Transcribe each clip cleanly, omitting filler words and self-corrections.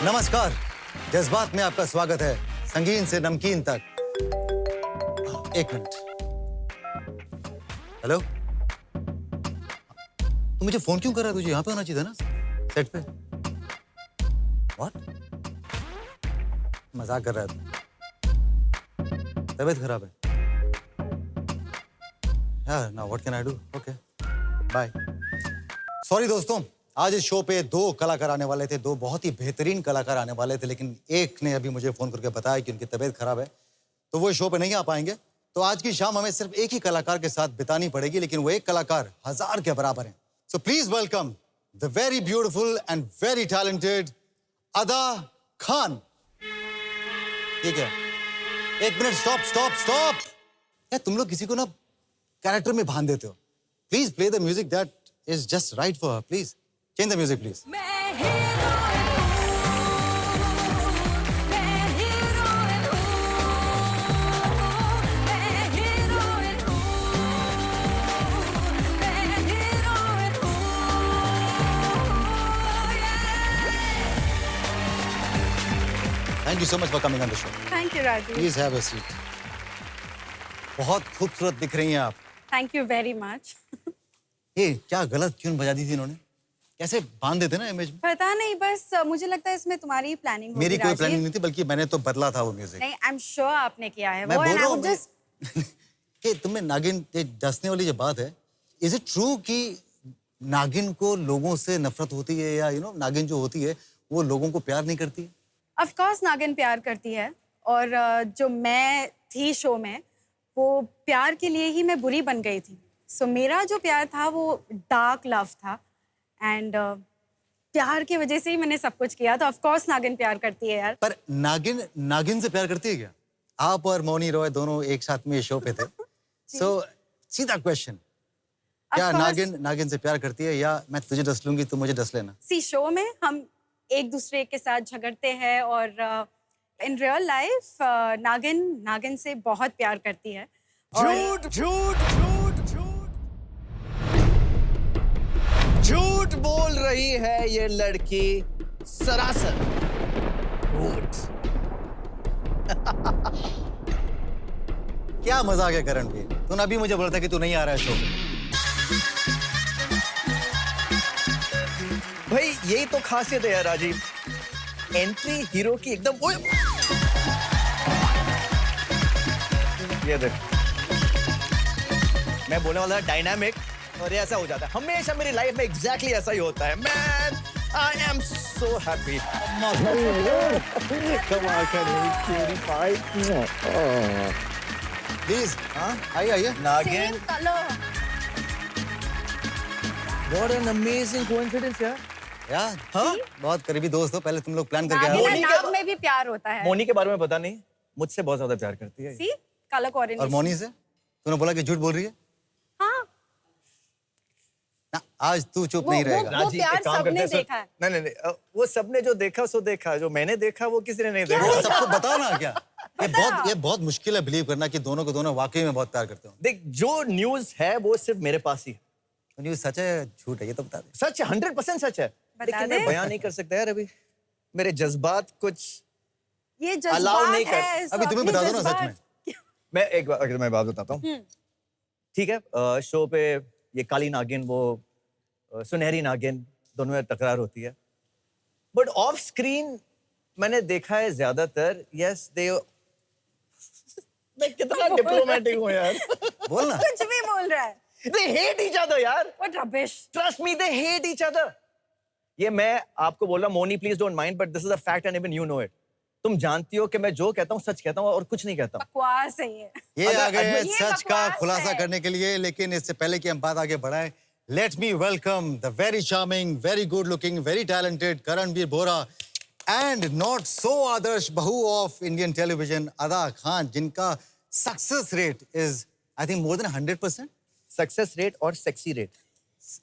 नमस्कार, जज्बात में आपका स्वागत है, संगीन से नमकीन तक। एक मिनट। हेलो, तू मुझे फोन क्यों कर रहा है? तुझे यहाँ पे होना चाहिए था ना, सेट पे। व्हाट? मजाक कर रहा है तू? तबीयत खराब है? यार, now what can I do? Okay, bye. Sorry दोस्तों, आज इस शो पे दो कलाकार आने वाले थे, दो बहुत ही बेहतरीन कलाकार आने वाले थे, लेकिन एक ने अभी मुझे फोन करके बताया कि उनकी तबीयत खराब है, तो वो इस शो पे नहीं आ पाएंगे। तो आज की शाम हमें सिर्फ एक ही कलाकार के साथ बितानी पड़ेगी, लेकिन वो एक कलाकार 1000 के बराबर हैं। So please welcome the very beautiful and very talented अदा खान। ठीक है, एक मिनट, स्टॉप स्टॉप स्टॉप। यार, तुम लोग किसी को ना कैरेक्टर में बांध देते हो। Please play the music that is just right for her. Please change the music please. Thank you so much for coming on the show. Thank you, Raju. Please have a seat. बहुत खूबसूरत दिख रही हैं आप। Thank you very much. ये क्या गलत tune बजा दी थी इन्होंने? कैसे बांध देते ना इमेज में? पता नहीं, बस मुझे लगता है इसमें तुम्हारी ही प्लानिंग होगी। मेरी कोई राजीव। प्लानिंग नहीं थी, बल्कि मैंने तो बदला था वो म्यूजिक। नहीं, आई एम श्योर आपने किया है मैं वो। बोल and रहा I हूँ would just- कि तुम्हें नागिन ये डसने वाली जो बात है, इज इट ट्रू कि नागिन को लोगों से नफरत होती है, या नागिन जो होती है वो लोगों को प्यार नहीं करती? Of course नागिन प्यार करती है, और जो मैं थी शो में, वो प्यार के लिए ही मैं बुरी बन गई थी। सो मेरा जो प्यार था वो डार्क लव था, एंड प्यार की वजह से ही मैंने सब कुछ किया। तो ऑफ कोर्स नागिन प्यार करती है यार। पर नागिन से प्यार करती है क्या? आप और मौनी रॉय दोनों एक साथ में शो पे थे। सो सीधा क्वेश्चन, क्या नागिन से प्यार करती है, या मैं तुझे डस लूंगी तू मुझे डस लेना? सी शो में हम एक दूसरे के साथ झगड़ते हैं, और इन रियल लाइफ नागिन से बहुत प्यार करती है। झूठ झूठ झूठ झूठ झूठ बोल रही है ये लड़की, सरासर झूठ। क्या मजाक है करणवीर, तूने अभी मुझे बोला था कि तू नहीं आ रहा है शो पे। भाई यही तो खासियत है यार राजीव, एंट्री हीरो की एकदम। ओए ये देख, मैं बोलने वाला डायनामिक, और ये ऐसा हो जाता है हमेशा मेरी लाइफ में। एग्जैक्टली ऐसा ही होता है। Man, I am so happy. Please आइए। नागिन, Same color. What an amazing coincidence यार। यार, हाँ? बहुत करीबी दोस्त हो, पहले तुम लोग प्लान करके आए नागिन हो। मोनी और के नाग में भी प्यार होता है। मोनी के बारे में पता नहीं, मुझसे बहुत ज्यादा प्यार करती है। सी कलर और कोऑर्डिनेशन। मौनी से तूने बोला कि झूठ बोल रही है हाँ, ना? आज तू चुप वो- नहीं वो- रहेगा। राजीव, प्यार एक काम सबने करते हैं, देखा है। नहीं, वो सबने जो देखा सो देखा, जो मैंने देखा वो किसी ने नहीं देखा। वो सबको बताओ ना। क्या ये बहुत मुश्किल है बिलीव करना कि दोनों को दोनों वाकई में बहुत प्यार करते हो। देख, जो न्यूज है वो सिर्फ मेरे पास ही है। न्यूज़ सच है झूठ है ये तो बता दे। सच है, 100% सच है, लेकिन दे। मैं बयान नहीं कर सकता यार अभी। मेरे जज्बात कुछ ये Allow जज्बात नहीं कर- है। अभी तुम्हें बता दो ना सच में। मैं एक बार अगर मैं बात बताता हूँ, ठीक है। शो पे ये काली नागिन, वो सुनहरी नागिन, दोनों में तकरार होती है, बट ऑफ स्क्रीन मैंने देखा है ज्यादातर, यस दे। मैं कितना डिप्लोमेटिक हूँ यार। बोल ना। कुछ भी बोल रहा है। They hate each other यार। What rubbish. Trust me, they hate each other. ये मैं आपको बोल रहा हूँ, Moni please don't mind, but this is a fact and even you know it. तुम जानती हो कि मैं जो कहता हूँ सच कहता हूँ और कुछ नहीं कहता हूँ। बकवास है ये। ये अगर- आ गए अगर- ये सच का बकवास खुलासा है। करने के लिए, लेकिन इससे पहले कि हम बात आगे बढ़ाएं, let me welcome the very charming, very good looking, very talented Karanvir Bohra and not so आदर्श बहू of Indian television Ada Khan, जिनका success rate is I think more than 100%। Success rate और sexy rate.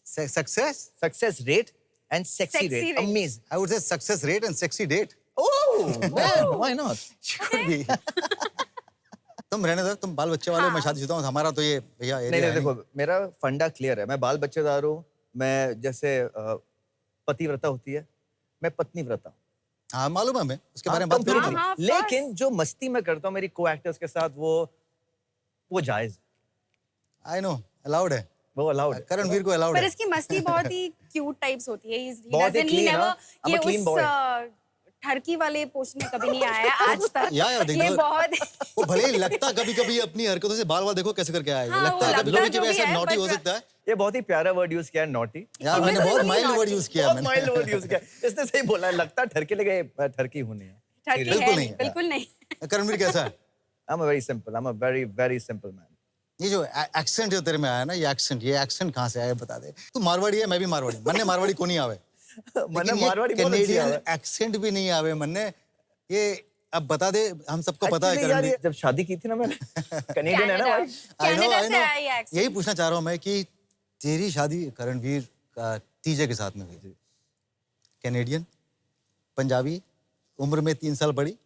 Success rate and sexy Sexy rate, rate. Amazing. I would say success rate and sexy date. Oh man, why not? She could be. तुम रहने दो, तुम बाल बच्चे वाले हो, मैं शादीशुदा हूँ, हमारा तो ये भैया नहीं एरिया नहीं, है देखो मेरा फंडा क्लियर है। मैं बाल बच्चेदार हूँ। मैं जैसे पतिव्रता होती है, मैं पत्नी व्रता हूँ। हाँ मालूम है हमें, उसके बारे में बात कंप्लीटली। करूंगा। हाँ, of लेकिन जो मस्ती मैं करता हूँ मेरी को एक्टर्स के साथ वो जायज, आई नो, अलाउड है, वो अलाउड है। करणवीर को अलाउड पर है। इसकी मस्ती बहुत ही क्यूट टाइप्स होती है। बहुत ही clean, हाँ। I'm ये a clean उस boy. ठरकी वाले पोस्ट में कभी नहीं आया आज तक। यार ये देखो, बहुत वो भले ही लगता कभी कभी अपनी हरकतों से बाल बाल देखो कैसे करके आया है। हाँ, लगता है वो कभी लगता कभी कि जो भी ऐसा है, नॉटी हो but- सकता है। ये बहुत ही प्यारा वर्ड यूज किया है, नॉटी। यार मैंने बहुत Innocently mild word naughty. Use किया बहुत मैंने। माइल्ड वर्ड यूज किया, इसने सही बोला है, लगता ठरकी लगे, ठरकी हूं नहीं है। ठरकी बिल्कुल है नहीं नहीं, है। बिल्कुल नहीं। करणवीर कैसा है? I am a very simple, I am a very very simple man. ये जो एक्सेंट जो तेरे में आया ना, ये एक्सेंट कहाँ से आया बता दे। तू मारवाड़ी है, मैं भी मारवाड़ी, मन्ने मारवाड़ी को नहीं आवे, मैंने मारवाड़ी बहुत अच्छी कैनेडियन है। एक्सेंट भी नहीं आवे मन्ने। ये अब बता दे, हम सबको पता है Actually यार, करणवीर। ये जब शादी की थी ना मैंने, कनेडियन है ना भाई। कनाडा से आया ये accent। यही पूछना चाह रहा हूँ मैं कि तेरी शादी करणवीर का टीजे के साथ में हुई थी। कैनेडियन, पंजाबी, उम्र में 3 साल बड़ी,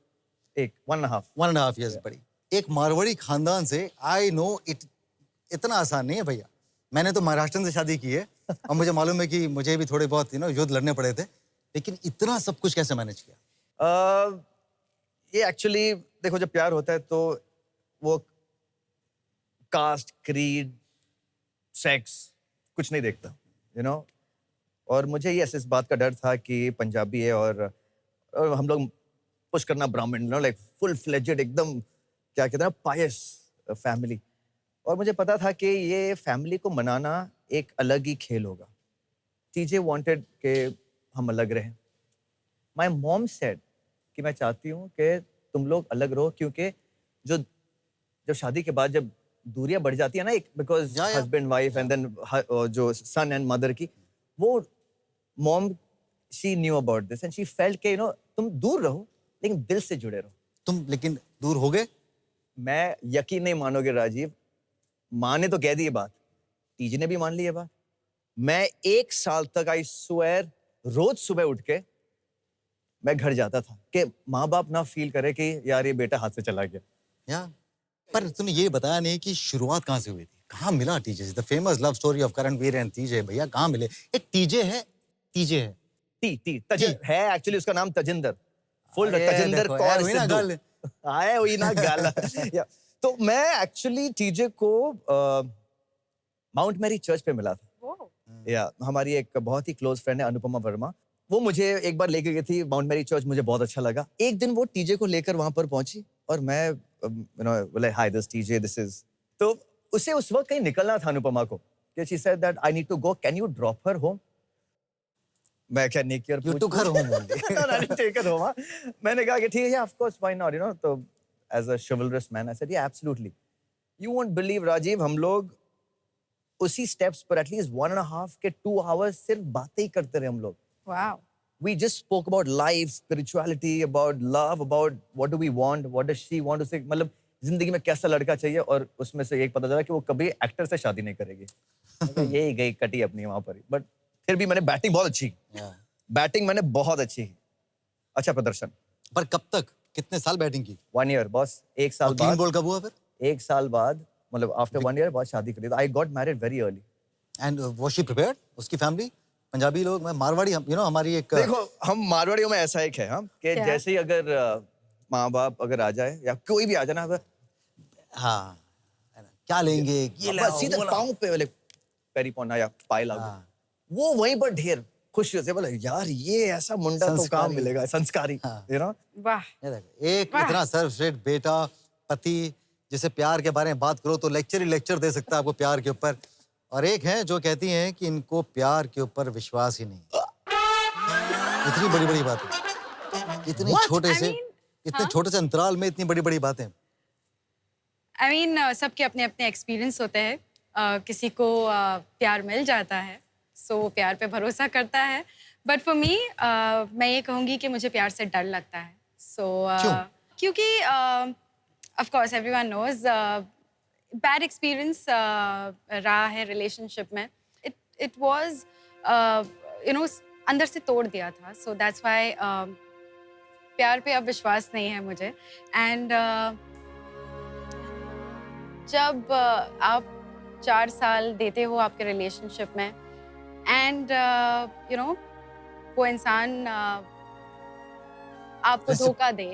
एक 1.5 1.5 years बड़ी, एक मारवाड़ी खानदान से। आई नो इट, इतना आसान नहीं है भैया। मैंने तो महाराष्ट्र से शादी की है और मुझे मालूम है कि मुझे भी थोड़े बहुत युद्ध लड़ने पड़े थे, लेकिन इतना सब कुछ कैसे मैनेज किया? ये एक्चुअली देखो, जब प्यार होता है तो वो कास्ट, क्रीड, सेक्स कुछ नहीं देखता, यू नो। और मुझे ये इस बात का डर था कि पंजाबी है और हम लोग पुश करना ब्राह्मण, you know, like full fledged एकदम, क्या कहते हैं, पायस फैमिली। और मुझे पता था कि ये फैमिली को मनाना एक अलग ही खेल होगा। टीजे वांटेड के हम अलग रहें। माय मॉम सेड कि मैं चाहती हूँ कि तुम लोग अलग रहो, क्योंकि जब शादी के बाद जब दूरियां बढ़ जाती है ना, एक बिकॉज या। हस्बैंड वाइफ एंड देन जो सन एंड मदर की, वो mom she knew about this and she felt के, यू नो, तुम दूर रहो लेकिन दिल से जुड़े रहो। तुम लेकिन दूर हो गए? मैं यकीन नहीं मानोगे राजीव, माँ ने तो कह दी ये बात, टीजे ने भी मान ली ये बात। मैं 1 साल तक, आई स्वेयर, रोज सुबह उठ के मैं घर जाता था कि माँ बाप ना फील करे कि यार ये बेटा हाथ से चला गया। या पर तूने ये बताया नहीं कि शुरुआत कहाँ से हुई थी, कहाँ मिला TJ? The famous love story of Karanvir and TJ, भैया कहाँ मिले? एक टीजे है है एक्चुअली, उसका नाम तजिंदर, फुल अरे तजिंदर देखो, कौर यार, हुई ना सिद्धू। गल। आए हुई ना गाल। या, तो मैं एक्चुअली टीजे को माउंट मैरी चर्च पे मिला था। वो या हमारी एक बहुत ही क्लोज फ्रेंड है अनुपमा वर्मा, वो मुझे एक बार लेके गई थी माउंट मैरी चर्च, मुझे बहुत अच्छा लगा। एक दिन वो टीजे को लेकर वहां पर पहुंची और मैं, यू नो, बोले hi this TJ, this is, तो उसे उस वक्त कहीं निकलना था अनुपमा को, कि she said that I need to go, can you drop her home? मैं क्या निकियर You took her home only. I didn't take her home, हाँ। मैंने कहा कि ठीक है, of course, why not, you know, तो as a chivalrous man, I said, yeah, absolutely. You won't believe, Rajiv, हम लोग उसी steps पर एटलीस्ट 1.5 के 2 hours सिर्फ बातें ही करते रहे हम लोग। Wow. We just spoke about life, spirituality, about love, about what do we want, what does she want to say, मतलब जिंदगी में कैसा लड़का चाहिए, और उसमें से एक पता चला कि वो कभी एक्टर से शादी नहीं करेगी। यही गई कटी अपनी वहां पर, बट फिर भी मैंने बैटिंग बहुत अच्छी की। या। बैटिंग मैंने बहुत अच्छी की, अच्छा प्रदर्शन। पर कब तक, कितने साल बैटिंग की? 1 year बॉस, 1 साल और क्लीन बाद, बोल्ड कब हुआ फिर? 1 साल बाद, मतलब आफ्टर 1 year बाद शादी करी। I got married very early. And was she prepared? उसकी फैमिली, पंजाबी लोग, मैं मारवाड़ी, यू नो, हमारी एक देखो, हम मारवाड़ियों में ऐसा एक है, हम कि क्या? जैसे ही अगर माँ बाप अगर आ जाए या कोई भी आ जाए ना, अगर हाँ, है ना, क्या लेंगे, ये बस लाओ, सीधे वो लाओ। पाँव पे वाले पेरी पौना या पाए लागू, हाँ। वो वहीं पर ढेर खुशी से बोले यार ये ऐसा मुंडा तो संस्कारी। काम मिलेगा, संस्कारी, हाँ। You know. वाह। ये देखो, एक वाह। इतना सर्वश्रेष्ठ बेटा, पति, जिसे प्यार के बारे में बात करो तो लेक्चर ही लेक्चर दे सकता है आपको प्यार के ऊपर, और एक है जो कहती हैं कि इनको प्यार के ऊपर विश्वास ही नहीं। इतनी बड़ी बड़ी बातें, इतने What? छोटे I से, mean, इतने हाँ? छोटे से अंतराल में इतनी बड़ी बड़ी बातें। आई मीन सबके अपने अपने एक्सपीरियंस होते हैं। किसी को प्यार मिल जाता है, सो वो प्यार पे भरोसा करता है, बट फॉर मी मैं ये कहूँगी कि मुझे प्यार से डर लगता है। सो क्यों? क्योंकि of course everyone knows bad experience रहा है रिलेशनशिप में। इट वाज यू नो अंदर से तोड़ दिया था, सो दैट्स व्हाई प्यार पे अब विश्वास नहीं है मुझे। एंड जब आप 4 साल देते हो आपके रिलेशनशिप में, एंड यू नो वो इंसान आपको धोखा दे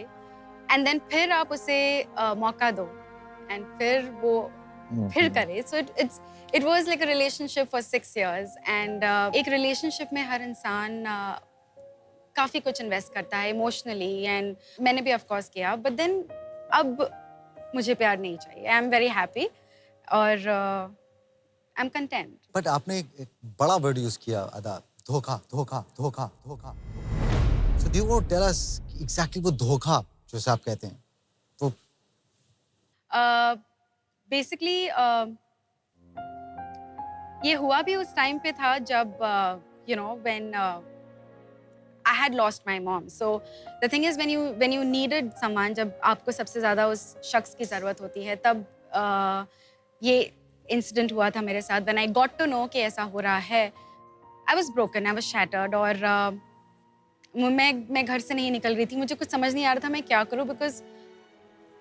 एंड देन फिर आप उसे मौका दो एंड फिर वो फिर करे. So it was like a relationship for 6 years and एक रिलेशनशिप में हर इंसान काफी कुछ इन्वेस्ट करता है इमोशनली एंड मैंने भी ऑफ कोर्स किया. बट देन अब मुझे प्यार नहीं चाहिए. आई एम वेरी हैप्पी और आई एम कंटेंट. बट आपने एक बड़ा वर्ड यूज किया अदा, धोखा धोखा धोखा धोखा. So do you want tell us exactly वो धोखा जैसे आप कहते हैं तो बेसिकली ये हुआ भी उस टाइम पे था जब you know when I had lost my mom. So the thing is when you needed someone, जब आपको सबसे ज़्यादा उस शख्स की ज़रूरत होती है तब ये इंसिडेंट हुआ था मेरे साथ. When I got to know कि ऐसा हो रहा है, I was broken, I was shattered और मैं घर से नहीं निकल रही थी. मुझे कुछ समझ नहीं आ रहा था मैं क्या करूँ because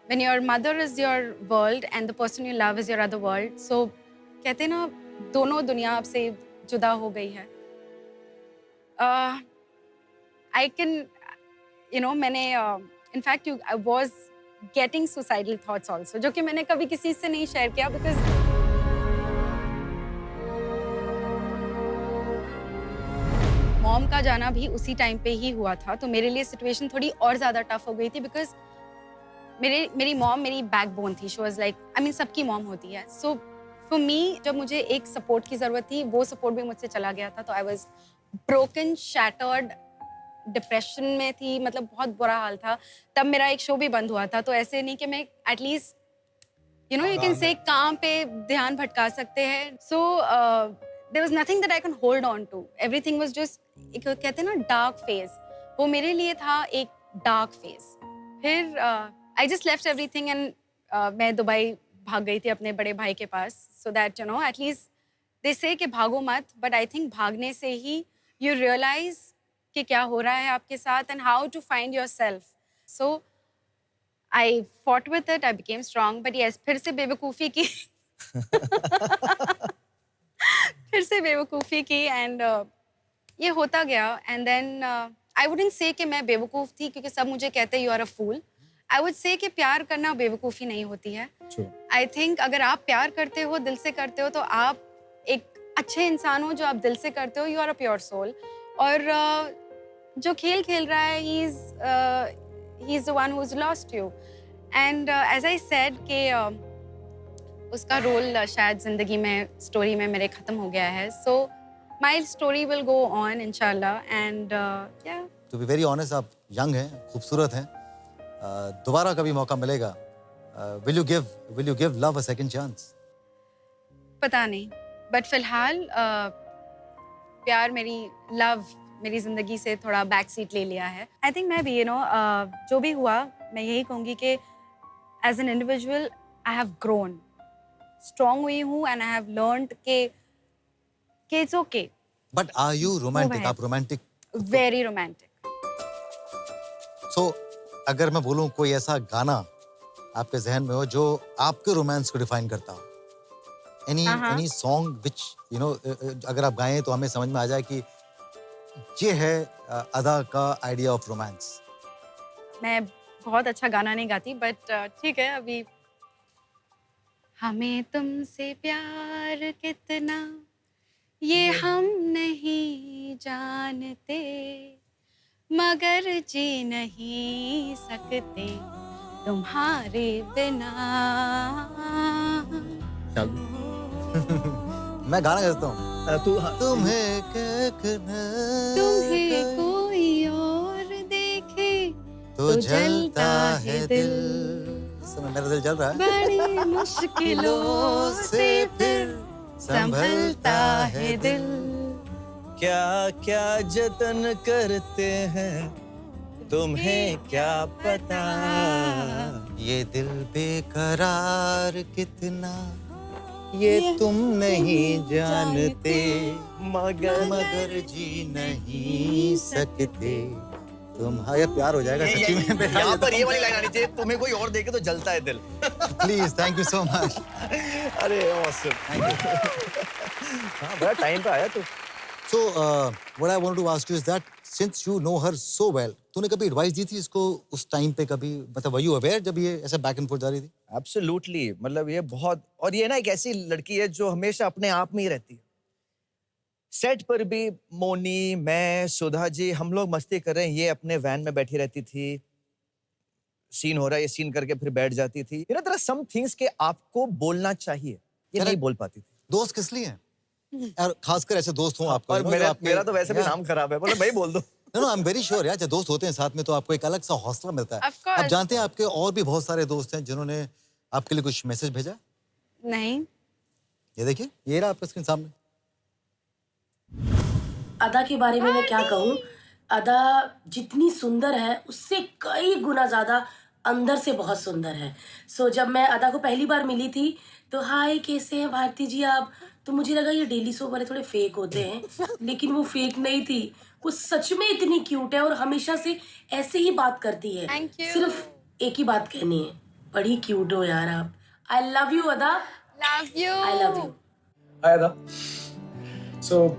when your mother is your world and the person you love is your other world. So कहते हैं ना दोनों दुनिया आपसे जुदा हो गई है. I can, you know, मैंने in fact I was getting suicidal thoughts also, जो कि मैंने कभी किसी से नहीं शेयर किया because मॉम का जाना भी उसी टाइम पे ही हुआ था. तो मेरे लिए सिचुएशन थोड़ी और ज़्यादा टफ हो गई थी because मेरी मॉम मेरी बैकबोन थी. She was like I mean सबकी मॉम होती है. सो फॉर मी जब मुझे एक सपोर्ट की ज़रूरत थी वो सपोर्ट भी मुझसे चला गया था. तो I was broken, shattered, depression में थी. मतलब बहुत बुरा हाल था. तब मेरा एक शो भी बंद हुआ था. तो ऐसे नहीं कि मैं at least you know you can say काम पे ध्यान भटका सकते हैं. So there was nothing that I can hold on to. Everything was just एक कहते हैं ना डार्क फेज. वो मेरे लिए था एक डार्क फेज. फिर I just left everything and मैं दुबई भाग गई थी अपने बड़े भाई के पास. So that you know at least they say कि भागो मत. बट आई थिंक भागने से ही यू रियलाइज कि क्या हो रहा है आपके साथ and how to find yourself. So I fought with it. I became strong. But yes फिर से बेवकूफ़ी की फिर से बेवकूफ़ी की एंड ये होता गया. And then I wouldn't say कि मैं बेवकूफ़ थी क्योंकि सब मुझे कहते you are a fool. I would say कि प्यार करना बेवकूफ़ी नहीं होती है. आई थिंक अगर आप प्यार करते हो, दिल से करते हो, तो आप एक अच्छे इंसान हो. जो आप दिल से करते हो, you are a pure soul. और जो खेल खेल रहा है he is the one who is lost you. And as I said कि उसका रोल शायद ज़िंदगी में स्टोरी में मेरे ख़त्म हो गया है. So my story will go on इंशाल्लाह. And yeah to be very honest आप यंग हैं, खूबसूरत हैं. दोबारा कभी मौका मिलेगा, will you give love a second chance? पता नहीं. बट फिलहाल प्यार मेरी ज़िंदगी से थोड़ा बैक सीट ले लिया है. आई थिंक मैं भी यू नो जो भी हुआ मैं यही कहूँगी कि as an individual I have grown, strong हुई हूँ एंड आई हैव लर्नड कि it's okay. But are you romantic? आप रोमांटिक? Very romantic. सो अगर मैं बोलूँ कोई ऐसा गाना आपके जहन में हो जो आपके रोमांस को डिफाइन करता हो, any song which you know अगर आप गाएं तो हमें समझ में आ जाए कि ये है अदा का आइडिया ऑफ रोमांस. मैं बहुत अच्छा गाना नहीं गाती बट ठीक है. अभी हमें तुमसे प्यार कितना ये हम नहीं जानते, मगर जी नहीं सकते तुम्हारे बिना. मैं गाना गाता हूँ. तुम्हें कोई और देखे तो जलता है दिल. इस समय मेरा दिल जल रहा है. बड़ी मुश्किलों से फिर संभलता है दिल. क्या क्या जतन करते हैं तुम्हें क्या पता, ये दिल बेकरार कितना ये तुम नहीं जानते, मगर जी नहीं सकते तुम. हाँ यार प्यार हो जाएगा सच्ची में. यहाँ पर ये वाली लाइन आनी चाहिए, तुम्हें कोई और देखे तो जलता है दिल. Please, thank you so much. अरे ऑसम, थैंक यू. हाँ बड़ा टाइम पे आया तू. So, what I want to ask you is that since you know her so well, तूने कभी एडवाइस दी थी इसको उस टाइम पे कभी, मतलब वर यू अवेयर जब ये ऐसे बैक एंड फोर्थ जा रही थी? एब्सोल्युटली, मतलब ये बहुत, और ये ना एक ऐसी लड़की है जो हमेशा अपने आप में ही रहती है। सेट पर भी मोनी, मैं, सुधा जी, हम लोग मस्ती कर रहे हैं, ये अपने वैन में बैठी रहती थी, सीन हो रहा है, ये सीन करके फिर बैठ जाती थी। You know there are some things के आपको बोलना चाहिए, ये नहीं बोल पाती थी। दोस्त किस लिए हैं? और खासकर ऐसे दोस्त हों आपको, और you know, जो आपके- मेरा तो वैसे भी Yeah. नाम खराब है, बोले भाई बोल दो। No I am very sure यार, जब दोस्त होते हैं साथ में तो आपको एक अलग सा हौसला मिलता है। Of course. आप जानते हैं आपके और भी बहुत सारे दोस्त हैं जिन्होंने आपके लिए कुछ मैसेज भेजा? नहीं। ये देखिए, ये रहा आपका स्क्रीन सामने। अदा के बारे में मैं क्या कहूँ। अदा जितनी सुंदर है उससे कई गुना ज्यादा अंदर से बहुत सुंदर है। सो जब मैं अदा को पहली बार मिली थी तो हाय कैसे हैं भारती जी आप, तो मुझे लगा ये डेली शो वाले थोड़े फेक होते हैं, लेकिन वो फेक नहीं थी। वो सच में इतनी क्यूट है और हमेशा से ऐसे ही बात करती है। Thank you. सिर्फ एक ही बात कहनी है, बड़ी क्यूट हो यार आप। I love you Ada, Love you. I love you. Hi Ada. So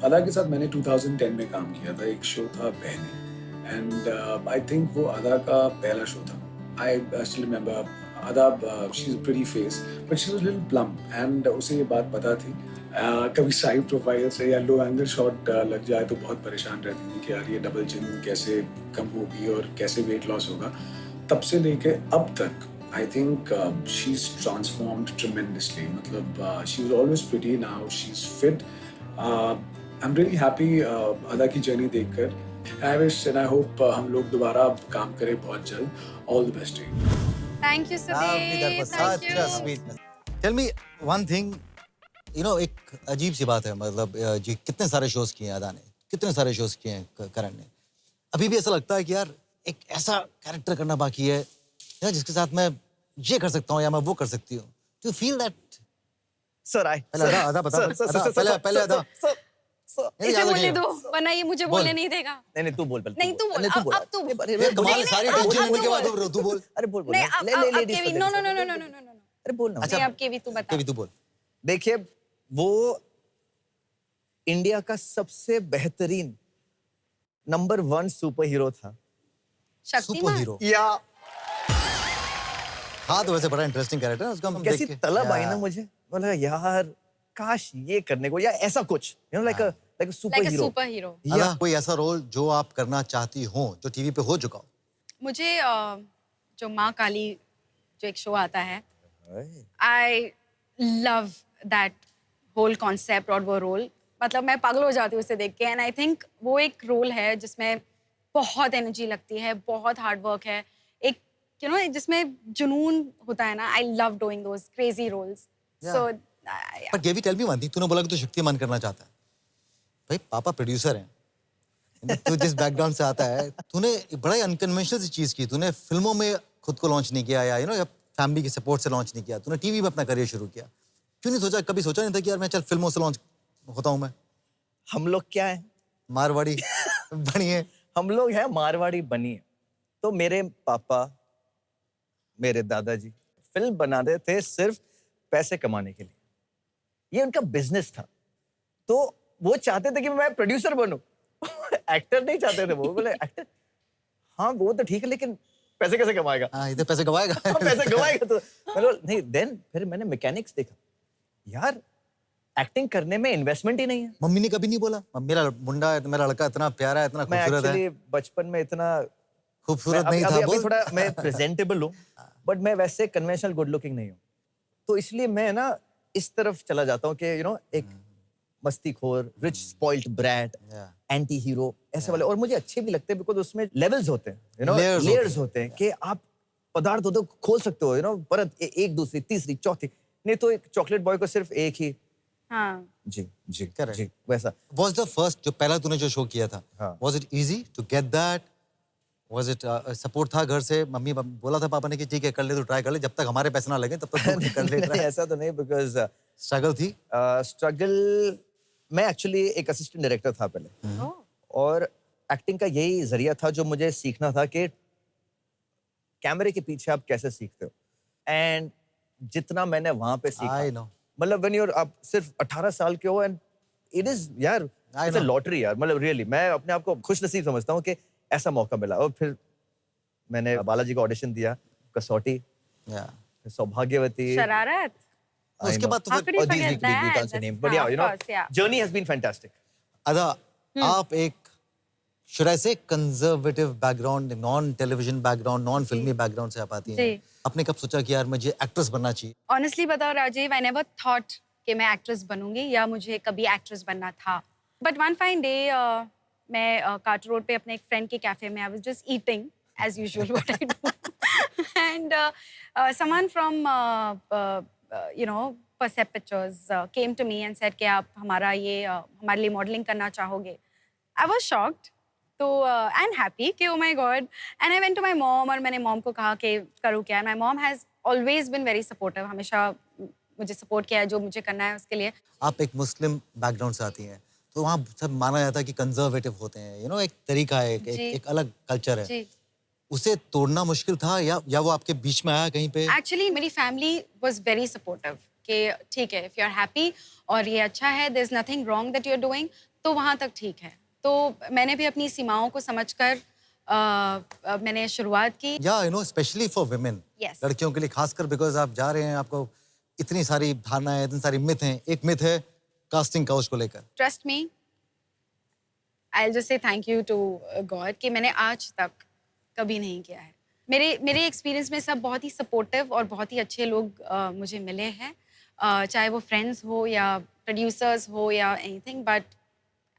अदा के साथ मैंने 2010 में काम किया था, एक शो था बहनें, एंड आई थिंक वो अदा का पहला शो था। आई स्टिल रिमेंबर अदा, she is pretty face but she was little plum, and उसे ये बात पता थी। कभी साइड प्रोफाइल से या लो एंगल शॉट लग जाए तो बहुत परेशान रहती थी कि यार ये डबल चिन कैसे कम होगी और कैसे वेट लॉस होगा। तब से लेके अब तक I think she's transformed tremendously. मतलब she was always pretty, now she's fit. I'm really happy अदा की जर्नी देखकर. I wish and I hope हम लोग दोबारा काम करें बहुत जल्द. All the best to you. Thank you, Lovely, that Sudeep. was Thank such a you. sweetness. Tell me one thing, you know, एक अजीब सी बात है, मतलब जी कितने सारे शोज किए हैं अदा ने, कितने सारे शोज किए हैं करण ने, अभी भी ऐसा लगता है कि यार एक ऐसा कैरेक्टर करना बाकी है यार जिसके साथ मैं ये कर सकता हूँ या मैं वो कर सकती हूँ। Do you feel that? Sir आए, पहले अदा बता, पहले अदा। नहीं, इसे याद बोलने रखिएगा। दो, वरना ये मुझे बोलने नहीं देगा। नहीं तू बोल पहले। नहीं, तू बोल, अब तू बोल। ये कमाल है, सारी नहीं, टेंशन अब लेने के तू बाद बोल। तू बोल। अरे बोल बोल। नहीं, अब ladies केवी, first, no ladies no no first. No no no no. अरे बोल ना। नहीं, अब केवी तू बता। केवी तू बोल। देखिए, वो इंडिया का सबसे बेहतरीन नंबर 1 सुपर हीरो था। सुपर शक्तिमान। हीरो। या हाँ, तो वैसे बड़ा इंटरेस्टिंग कैरेक्टर है उसका। हम कैसी देख के- तलब आई या- ना मुझे, बोला यार काश ये करने को, या ऐसा कुछ, you know, like a super Like a hero. super hero. अदा, कोई ऐसा रोल जो आप करना चाहती हो जो टीवी पे हो चुका हो? मुझे जो माँ काली जो एक शो आता है, I love that whole concept और वो रोल, मतलब मैं पागल हो जाती हूँ उसे देख के। एंड आई थिंक वो एक रोल है जिसमें बहुत एनर्जी लगती है, बहुत हार्ड वर्क है, एक यू नो जिसमें जुनून होता है ना। I love doing those crazy roles. So पर गेवी टेल मी वन थिंग, तूने बोला कि तू शक्तिमान करना चाहता है। भाई पापा प्रोड्यूसर हैं, तू जिस बैकग्राउंड से आता है, तूने बड़ा ही अनकन्वेंशनल सी चीज की। तूने फिल्मों में खुद को लॉन्च नहीं किया या यू नो या फैमिली के सपोर्ट से लॉन्च नहीं किया, तूने टीवी में अपना करियर शुरू किया। क्यों नहीं सोचा, कभी सोचा नहीं था कि यार मैं चल फिल्मों से लॉन्च होता हूँ मैं? हम लोग क्या है, मारवाड़ी बनी है। हम लोग हैं मारवाड़ी बनिए। तो मेरे पापा, मेरे दादाजी फिल्म बनाते थे सिर्फ पैसे कमाने के लिए, ये उनका बिजनेस था। तो वो चाहते थे कि मैं प्रोड्यूसर बनूं। एक्टर नहीं चाहते थे, वो बोले एक्टर हाँ वो तो ठीक है लेकिन पैसे कैसे कमाएगा? हाँ, इधर पैसे कमाएगा। पैसे कमाएगा तो मैंने बोला, नहीं। देन फिर मैंने मैकेनिक्स देखा, यार एक्टिंग करने में इन्वेस्टमेंट ही नहीं है। मम्मी ने कभी नहीं बोला मेरा मुंडा है, मेरा लड़का इतना प्यारा है, इतना मैं खूबसूरत है? एक्चुअली बचपन में इतना खूबसूरत अभी- नहीं अभी- था, अभी बोल। थोड़ा मैं प्रेजेंटेबल हूँ, बट मैं वैसे कन्वेंशनल गुड लुकिंग नहीं हूँ। तो इसलिए मैं ना इस तरफ चला जाता हूँ कि यू नो एक मस्तीखोर, rich spoiled brat, Yeah. Anti hero, ऐसे वाले। और मुझे अच्छे भी लगते हैं बिकॉज उसमें लेवल्स होते हैं, यू नो Layers लेयर्स होते होते हैं कि आप पदार्थ होते हो खोल सकते हो, यू नो परत एक दूसरी तीसरी चौथी। नहीं तो एक चॉकलेट बॉय को सिर्फ एक ही। हाँ, जी जी Correct. जी वैसा। Was the first जो पहला तूने जो शो किया था, हाँ। was it easy to get that? Was it support था घर से? मम्मी बोला था पापा ने कि ठीक है कर ले, तू ट्राई कर ले, जब तक हमारे पैसे ना लगे तब तक तू कर ले नहीं, try। ऐसा तो नहीं बिकॉज स्ट्रगल थी? स्ट्रगल, मैं एक्चुअली एक असिस्टेंट डायरेक्टर था पहले, ओह, और एक्टिंग का यही जरिया था जो मुझे सीखना था कि कैमरे के पीछे आप कैसे सीखते हो। एंड जितना मैंने वहां पे सीखा, I know. मतलब व्हेन यू आप सिर्फ 18 साल के हो, एंड इट इज यार I it's a know. Lottery यार, मतलब रियली मैं अपने आप को खुश नसीब समझता हूँ कि ऐसा मौका मिला और फिर मैंने बालाजी को ऑडिशन दिया, कसौटी, या फिर सौभाग्यवती, शरारत. उसके बाद तो How फिर could you और these forget we that? can't say name, but हाँ, yeah, you know, of course, yeah. journey has been fantastic. अदा आप एक should I say conservative background, non television background, non filmy background से आप आती हैं. जी. आपने कब सोचा कि यार मुझे एक्ट्रेस बनना चाहिए? Honestly बताओ राजीव, I never thought कि मैं एक्ट्रेस बनूंगी या मुझे कभी एक्ट्रेस बनना था. But one fine day मैं कार्टर रोड पे अपने एक फ्रेंड के कैफे में I was just eating as usual what I do. And someone from you know Percept Pictures came to me and said कि आप हमारे लिए मॉडलिंग करना चाहोगे. I was shocked. तो and happy कि oh my god. And I went to my mom और मैंने मॉम को कहा कि करूँ क्या. My mom has always been very supportive. हमेशा मुझे सपोर्ट किया है जो मुझे करना है उसके लिए. आप एक मुस्लिम बैकग्राउंड से आती हैं तो वहाँ सब माना जाता है कि कंजर्वेटिव होते हैं, यू नो, एक तरीका है, एक अलग कल्चर है. जी. उसे तोड़ना मुश्किल था या वो आपके बीच में आया कहीं पे? एक्चुअली मेरी फैमिली वाज वेरी सपोर्टिव कि ठीक है, इफ यू आर हैप्पी और ये अच्छा है, there is nothing wrong that you are doing, तो वहाँ तक ठीक है. तो मैंने भी अपनी सीमाओं को समझकर मैंने शुरुआत की. या you know specially for women, Yes. लड़कियों के लिए खासकर, बिकॉज आप जा रहे हैं, आपको इतनी सारी धारणाएं, इतनी सारी मिथ हैं. एक मिथ है कास्टिंग काउच को लेकर. Trust me, I will just say thank you to God कि मैंने आज तक कभी नहीं किया है. मेरे एक्सपीरियंस में सब बहुत ही सपोर्टिव और बहुत ही अच्छे लोग मुझे मिले हैं, चाहे वो फ्रेंड्स हो या प्रोड्यूसर्स हो या anything, but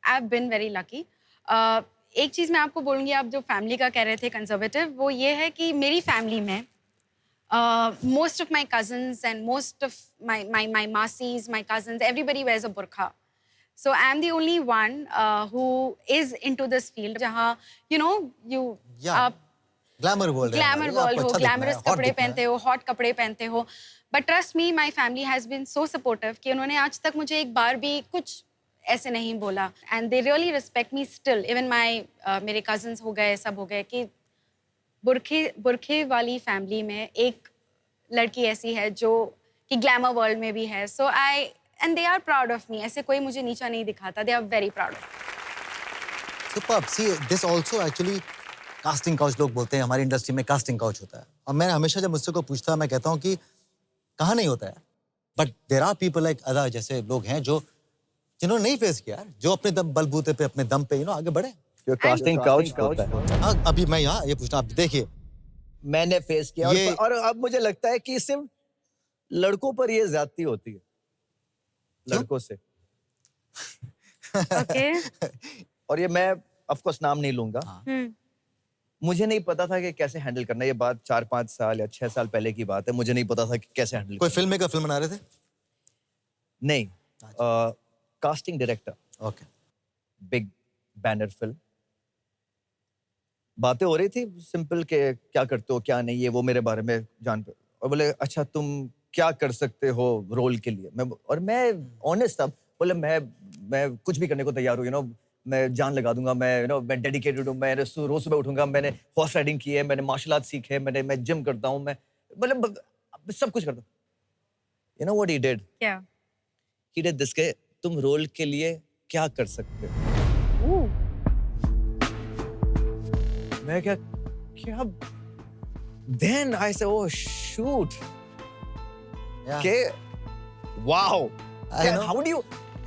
I have been very lucky. एक चीज़ मैं आपको बोलूँगी, आप जो फैमिली का कह रहे थे कंजर्वेटिव, वो ये है कि मेरी फैमिली में most of my cousins and most of my masis, my cousins, everybody wears a burqa. So I'm the only one who is into this field. जहाँ you know आप ग्लैमर वर्ल्ड है, glamour आपको world हो, अच्छा दिखना है, glamorous hot कपड़े दिखना है. पहनते हो, हॉट कपड़े पहनते हो. But trust me, my family has been so supportive कि उन्होंने आज तक मुझे एक बार भी कुछ ऐसे नहीं बोला. And they really respect me still. Even मेरे कजन्स हो गए, सब हो गए कि बुरखे वाली फैमिली में एक लड़की ऐसी है जो कि ग्लैमर वर्ल्ड में भी है. So and they are proud of me. ऐसे कोई मुझे नीचा नहीं दिखाता. They are very proud of me. Superb. See, this also actually casting couch लोग बोलते हैं, हमारी इंडस्ट्री में कास्टिंग काउच होता है. और मैं हमेशा जब मुझसे कोई पूछता है, मैं कहता हूँ कि कहाँ नहीं होता है. But there are people like Ada जैसे लोग हैं जिन्होंने नहीं फेस किया, जो अपने दम बलबूते पे, अपने दम पे आगे बढ़े. जो कास्टिंग काउच होता है, हाँ, अभी मैं यहाँ ये पूछना, आप देखिए मैंने फेस किया ये- और अब मुझे लगता है कि सिर्फ लड़कों पर ये ज्यादती होती है, लड़कों से. ओके. और ये मैं ऑफ कोर्स नाम नहीं लूंगा. मुझे नहीं पता था कि कैसे हैंडल करना है. ये बात 4-5 साल या 6 साल पहले की बात है. मुझे नहीं पता था कि कैसे हैंडल कोई फिल्म मेकर फिल्म बना रहे थे? नहीं, casting director, okay. Big banner film. बातें हो रही थी सिंपल के क्या करते हो क्या नहीं, ये वो मेरे बारे में जान पे. और बोले अच्छा तुम क्या कर सकते हो रोल के लिए. मैं ऑनेस्ट था. बोले मैं कुछ भी करने को तैयार हूँ. मैं जान लगा दूंगा. मैं डेडिकेटेड हूँ. मैं रोज सुबह उठूंगा. मैंने हॉर्स राइडिंग की है. मैंने मार्शल आर्ट सीखे. मैं जिम करता हूँ. मैं मतलब सब कुछ करता हूँ. You know what he did? क्या? ही डिड दिस के तुम रोल के लिए क्या कर सकते हो. मैं क्या then I say oh shoot Yeah. के wow I know. how do you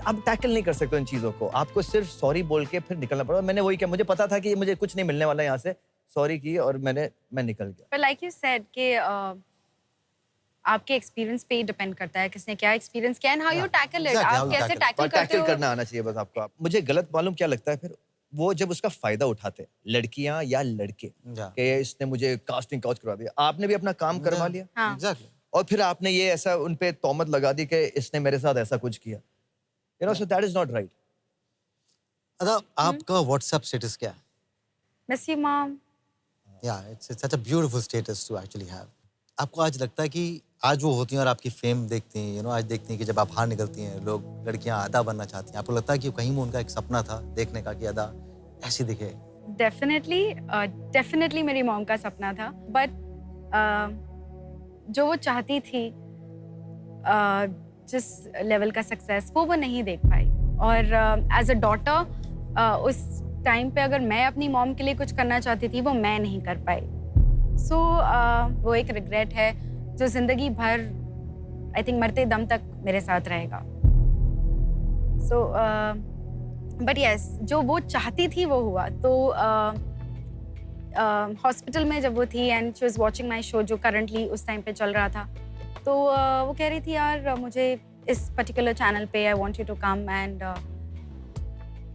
आप टैकल नहीं कर सकते इन चीजों को. आपको सिर्फ सॉरी बोल के फिर निकलना पड़ा. मैंने वही किया. मुझे पता था कि मुझे कुछ नहीं मिलने वाला यहाँ से. सॉरी की और मैं निकल गया. पर लाइक यू सेड कि आपके एक्सपीरियंस पे डिपेंड करता है किसने क्या एक्सपीरियंस किया and how you tackle it. Exactly, how आप you कैसे tackle. टैकल और करते टैकल हो. करना आना चाहिए बस आपको. मुझे गलत मालूम क्या लगता है फिर वो जब उसका फायदा उठाते हैं लड़कियां या लड़के Yeah. कि इसने मुझे कास्टिंग काउच करवा दिया. आपने भी अपना काम करवा लिया हाँ. Exactly. और फिर आपने ये ऐसा उन पे तोहमत लगा दी कि इसने मेरे साथ ऐसा कुछ किया. So that is not right. Ada आपका व्हाट्सएप स्टेटस क्या है? Miss you mom. Yeah it's such a beautiful status to actually have. आपको आज लगता है कि आज वो होती हैं और आपकी फेम देखती हैं, आज देखती हैं कि जब आप बाहर निकलती हैं लोग लड़कियां अदा बनना चाहती हैं, आपको लगता है कि कहीं वो उनका एक सपना था देखने का कि अदा ऐसी दिखे? डेफिनेटली मेरी मॉम का सपना था. बट जो वो चाहती थी जिस लेवल का सक्सेस वो नहीं देख पाई. और एज अ डॉटर टाइम पे अगर मैं अपनी मॉम के लिए कुछ करना चाहती थी वो मैं नहीं कर पाई। सो वो एक रिग्रेट है जो जिंदगी भर आई थिंक मरते दम तक मेरे साथ रहेगा। सो बट यस, जो वो चाहती थी वो हुआ। तो हॉस्पिटल में जब वो थी and she was watching my show जो करंटली उस टाइम पे चल रहा था, तो वो कह रही थी यार मुझे इस पर्टिकुलर चैनल पे I want you to come and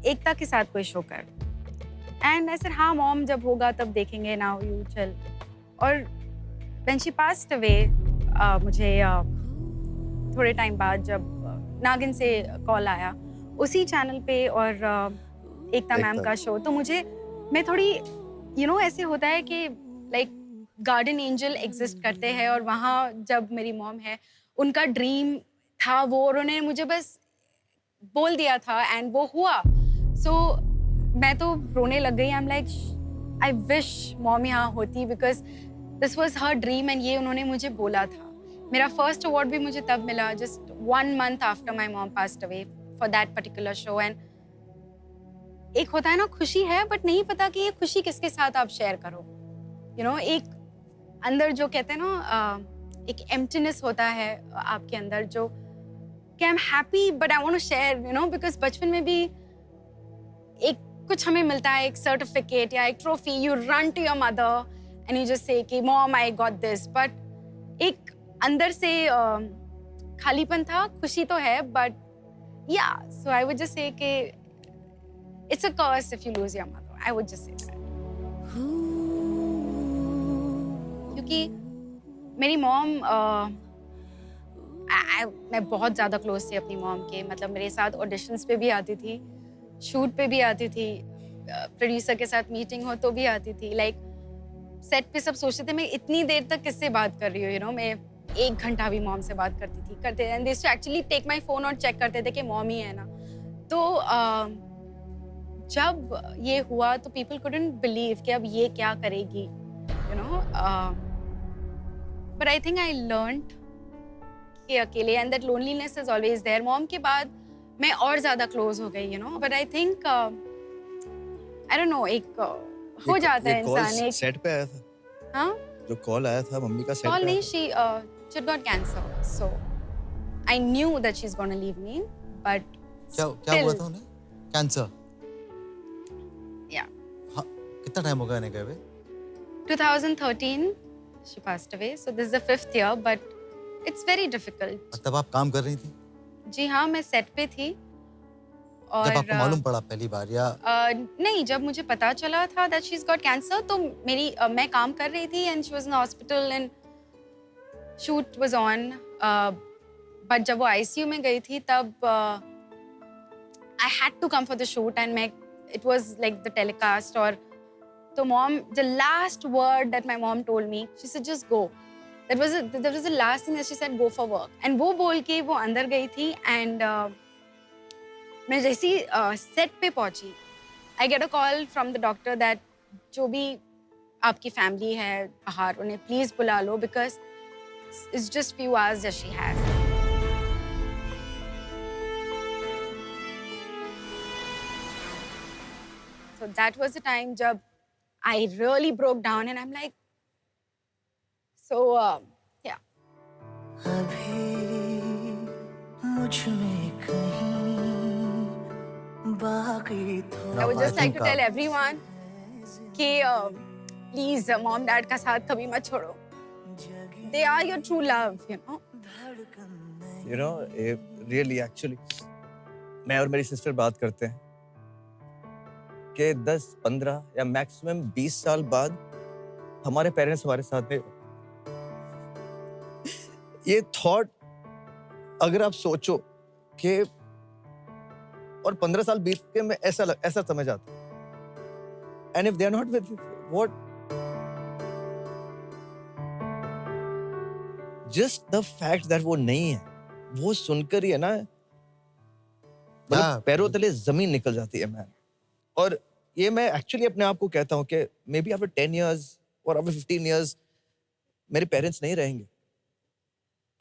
Ekta के साथ कोई शो कर। एंड आई सेड हाँ मॉम, जब होगा तब देखेंगे, नाउ यू चिल। और व्हेन शी पास्ड अवे मुझे थोड़े टाइम बाद जब नागिन से कॉल आया उसी चैनल पे और एकता मैम का शो, तो मैं थोड़ी ऐसे होता है कि लाइक गार्डन एंजल एग्जिस्ट करते हैं और वहाँ जब मेरी मॉम है उनका ड्रीम था वो, और उन्होंने मुझे बस बोल दिया था एंड वो हुआ। सो मैं तो रोने लग गई। I am like I wish mom यहाँ होती because this was her dream and ये उन्होंने मुझे बोला था। मेरा फर्स्ट अवार्ड भी मुझे तब मिला just 1 month after my mom passed away for that particular show. And एक होता है ना खुशी है बट नहीं पता कि ये खुशी किसके साथ आप शेयर करो। एक अंदर जो कहते हैं ना एक एम्प्टीनेस होता है आपके अंदर जो कि I am happy but I want to share because बचपन में भी एक कुछ हमें मिलता है, एक सर्टिफिकेट या एक trophy, you run to your mother and you just say कि mom I got this, but एक अंदर से खालीपन था। खुशी तो है बट या सो आई वुड जस्ट से कि it's a curse if you lose your mother. I would just say that. क्योंकि मेरी मॉम मैं बहुत ज़्यादा क्लोज थी अपनी मॉम के। मतलब मेरे साथ ऑडिशंस पे भी आती थी, शूट पे भी आती थी, प्रोड्यूसर के साथ मीटिंग हो तो भी आती थी। लाइक सेट पे सब सोचते थे मैं इतनी देर तक किससे बात कर रही हूँ। मैं 1 घंटा भी मॉम से बात करते and they actually take my phone और चेक करते थे कि मॉम ही है ना। तो जब ये हुआ तो पीपल कुडंट बिलीव कि अब ये क्या करेगी, but I think I learned कि अकेले and that loneliness is always there. Mom के बाद मैं और ज्यादा क्लोज हो गई but I think I don't know एक हो जाता है इंसान। एक सेट पे आया था। हाँ, जो कॉल आया था मम्मी का सेट कॉल पे नहीं, आया she got cancer, so I knew that she's gonna leave me, but क्या still, हुआ था उन्हें? कैंसर? yeah, हाँ, कितना टाइम हो गया इन्हें गए हुए? 2013 she passed away, so this is the 5th year, but it's very difficult. और तब आप काम कर रही थी? जी हाँ, मैं सेट पे थी और जब आपको मालूम पड़ा पहली बार या नहीं, जब मुझे पता चला था that she's got cancer, तो मैं काम कर रही थी and she was in the hospital and shoot was on, but जब वो ICU में गई थी तब I had to come for the shoot and it was like the telecast और तो mom, the last word that my mom told me, she said just go. That was the last thing that she said, go for work. And वो बोल के वो अंदर गई थी and मैं जैसी सेट पे पहुंची, I get a call from the doctor that जो भी आपकी फैमिली है बाहर उन्हें प्लीज बुला लो because it's just few hours that she has. So that was the time जब I really broke down and I'm like, so yeah. अभी मुझ में कहीं बाकी I would just like to tell everyone कि please mom dad का साथ कभी मत छोड़ो. They are your true love, really actually मैं और मेरी सिस्टर बात करते हैं कि 10, 15 या मैक्सिमम 20 साल बाद हमारे पेरेंट्स हमारे साथ में। ये थॉट अगर आप सोचो कि और 15 साल बीत के मैं ऐसा समझ आता and if they are not with what just the fact that वो नहीं है, वो सुनकर ही है ना पैरों तले जमीन निकल जाती है मैन। और ये मैं एक्चुअली अपने आप को कहता हूँ कि मे बी आफ्टर 10 years और आफ्टर 15 years मेरे पेरेंट्स नहीं रहेंगे,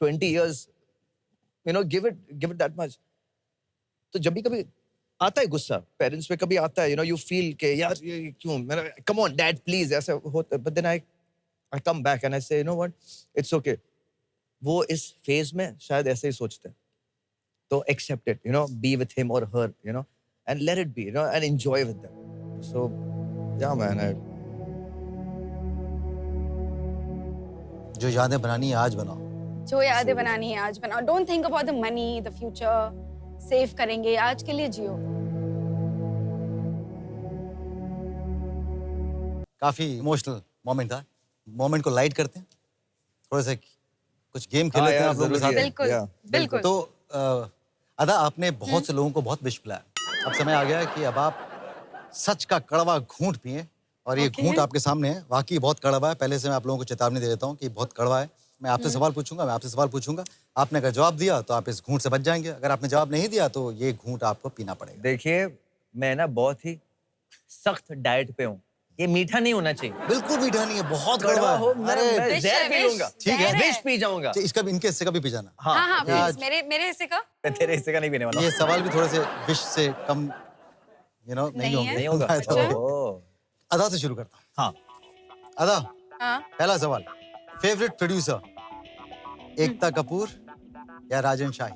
20 years, give it that much. तो जब भी कभी आता है गुस्सा पेरेंट्स पे, कभी आता है, यू नो, यू फील के यार ये क्यों, मेरा कम ऑन डैड प्लीज, ऐसा होता, but then I come back and I say you know what, it's okay. वो इस फेज में शायद ऐसे ही सोचते हैं, तो accept it, you know, be with him और her, you know, and let it be, you know, and enjoy with them. So yeah man, जो यादें बनानी है आज बनाओ। जो यादें बनानी है आज बनाओ। Don't think about the money, the future. Save करेंगे, आज के लिए जियो। काफी इमोशनल मोमेंट था। मोमेंट को लाइट करते हैं, थोड़े से कुछ गेम खेल लेते हैं आप लोगों के साथ। बिल्कुल, बिल्कुल। तो अदा, आपने बहुत से लोगों को बहुत विश पिलाया। अब समय आ गया है कि अब आप सच का कड़वा घूंट पिए, और ये घूंट आपके सामने है। वाकई बहुत कड़वा है। पहले से मैं आप लोगों को चेतावनी दे देता हूँ कि बहुत कड़वा है। मैं आपसे सवाल पूछूंगा, आपने अगर जवाब दिया तो आप इस घूंट से बच जाएंगे, अगर आपने जवाब नहीं दिया तो ये घूंट आपको पीना पड़ेगा। देखिए मैं ना बहुत ही सख्त डाइट पे हूँ, ये मीठा नहीं होना चाहिए। बिल्कुल मीठा नहीं है, बहुत कड़वा कड़वा हो, है। मैं विष जहर है, पी विष। लूंगा। ठीक है, विष पी जाऊंगा। तो इसका इनके हिस्से का भी पी जाना। हाँ हाँ आज- प्लीज, मेरे हिस्से का। मैं तेरे हिस्से का नहीं पीने वाला। ये सवाल भी थोड़े से विश से कम, यू नो, नहीं नहीं होंगे। है? नहीं होगा। तो ओह, अदा से शुरू करता हूँ। हाँ, अदा, हाँ। पहला सवाल, फेवरेट प्रोड्यूसर एकता कपूर या राजन शाही?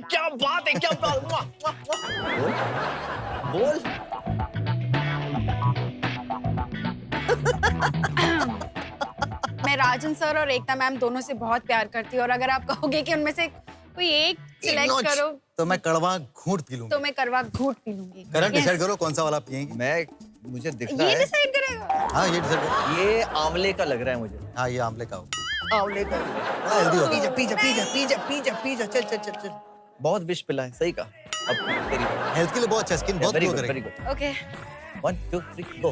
क्या बात है, क्या बात। वाह, वाह, वाह। बोल। मैं राजन सर और एकता मैम दोनों से बहुत प्यार करती हूँ, और अगर आप कहोगे कि उनमें से कोई एक सिलेक्ट नॉच। करो तो मैं कड़वा घूंट पी लूंगा। तो मैं करवा घूट पी लूंगी। Current Yes. डिसाइड करो कौन सा वाला पिएंगी। मुझे दिख रहा ये है, डिसाइड करेगा। हाँ, ये डिसाइड करो। ये आंवले का लग रहा है मुझे। हाँ, ये आमले का हो। आंवले का। बड़ा हेल्दी होता है। पी जा, चल। बहुत विश पिला है, सही कहा। अब तेरी हेल्थ के लिए बहुत अच्छा, स्किन बहुत वेरी ग्लो गुड, करेगी। Very good. ओके। 1 2 3 गो।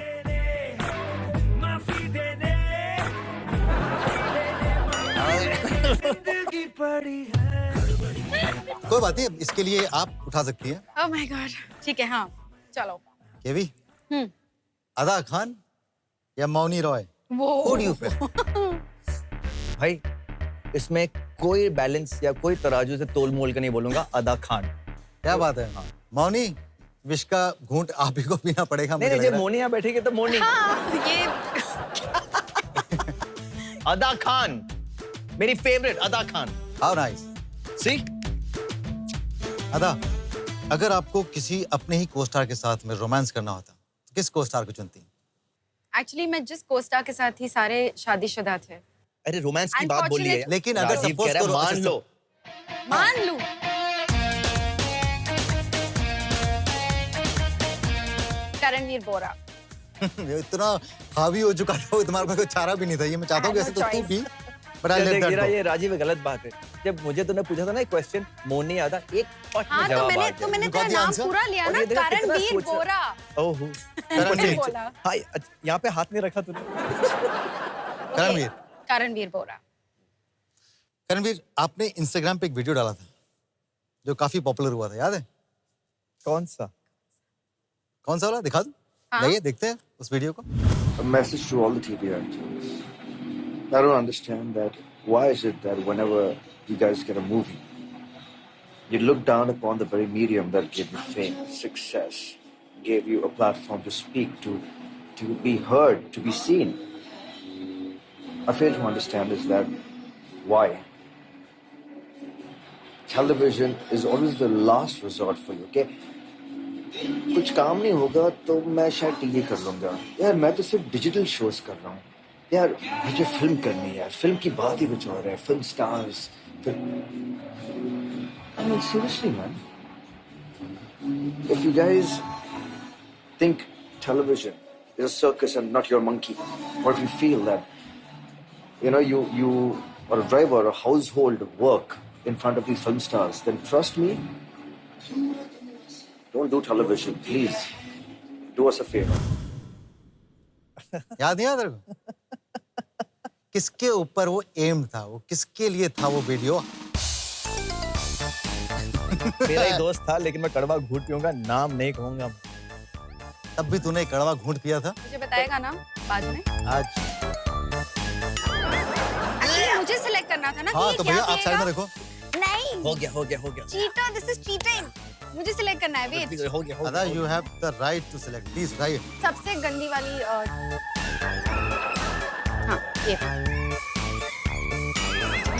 कोई बात नहीं, इसके लिए आप उठा सकती हैं। Oh my God. ठीक है, हाँ चलो। केवी, हम्म। अदा खान या मौनी रॉय? वो Who do you prefer? भाई इसमें कोई बैलेंस या कोई तराजू से तोल मोल के नहीं बोलूंगा, अदा खान। क्या बात है। मौनी, विश का घूंट आप ही को पीना पड़ेगा। नहीं मुझे नहीं, लग रहा मोनी यहाँ बैठेगी तो मोनी। हाँ, ये अदा खान मेरी फेवरेट, अदा खान। है। How nice. सी अदा, अगर आपको किसी अपने ही कोस्टार के साथ में रोमांस करना होता तो किस कोस्टार को चुनती? एक्चुअली मैं जिस कोस्टा के साथ थी सारे शादीशुदा थे। अरे रोमांस की बात बोली है। लेकिन अगर राजीव suppose कह रहा है, करो- मान अच्छा, लो मान लूं। करणवीर बोरा। ये इतना हावी हो चुका था, वो तुम्हारे पास कोई चारा भी नहीं था। ये मैं चाहता हूँ कि ऐसे तो तू भी, but I'll let देख that रहा, go. ये राजीव गलत बात है। जब मुझे तूने पूछा था ना क्वेश्चन, मोनी आदा, एक पट में हाँ जवाब आ तो मैंने You तेरा got the नाम answer? पूरा लिया और ना, ये देखो कितना करणवीर सोच रहा। बोरा। ओहो, करणवीर। बोला। हाँ, यहाँ पे हाथ नहीं रखा तूने। करणवीर, करणवीर बोरा। करणवीर, आपने इंस्टाग्राम पे एक वीडियो डाला था जो काफी पॉपुलर हुआ था, याद है? कौन सा? कौन सा वाला, दिखा दूं? हाँ। लाइए देखते हैं उस वीडियो को। A message to all the TV actors. I don't understand that. Why is it that whenever you guys get a movie, you look down upon the very medium that gave you fame, success, gave you a platform to speak, to be heard, to be seen? I fail to understand is that why? Television is always the last resort for you, okay? कुछ काम नहीं होगा तो मैं शायद TV कर लूंगा। यार मैं तो सिर्फ डिजिटल शोज कर रहा हूँ। यार मुझे फिल्म करनी है, यार फिल्म की बात ही कुछ और है, film stars. I mean seriously man, if you guys think television is a circus and not your monkey, or if you feel that you or a driver or a household work in front of these film stars, then trust me, don't do television, please. Do us a favor. याद नहीं आता तेरे को? किसके ऊपर वो M था, वो किसके लिए था वो वीडियो? मेरा ही दोस्त था, लेकिन मैं कड़वा घूट पीऊंगा, नाम नहीं कहूंगा। तब भी तूने कड़वा घूंट पिया था। मुझे बताएगा ना बाद में। आज Actually, मुझे सिलेक्ट करना था ना हाँ कि तो क्या भैया आप साइड में पिएगा? देखो। नहीं, हो गया। Cheater, this is cheating. मुझे सिलेक्ट करना है, वेट। हो गया Ada you have the right to select, please बताइए। सबसे गंदी वाली हाँ, ये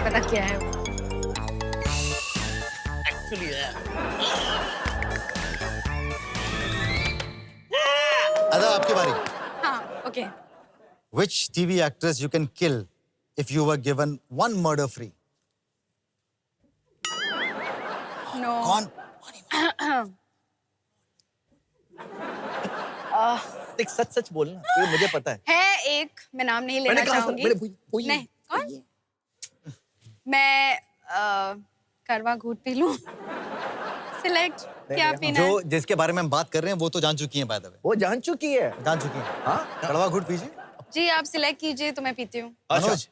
पता क्या है वो? एक्चुअली अदा आपकी बारी। हाँ, okay. Which TV actress you can kill if you were given one murder free? No. कौन? देख सच बोलना, ये मुझे पता है। है एक, मैं नाम नहीं लेना मैंने कहा था, चाहूंगी। मैंने वही- नहीं, कौन? मैं करवा घूट पी लूं। सिलेक्ट क्या पीना है? जो जिसके बारे में हम बात कर रहे हैं वो तो जान चुकी हैं, बाय द वे। वो जान चुकी है। जान चुकी हैं। हाँ, कड़वा घूट पीजिए। जी आप सिलेक्ट कीजिए तो मैं पीती हूँ। मनोज,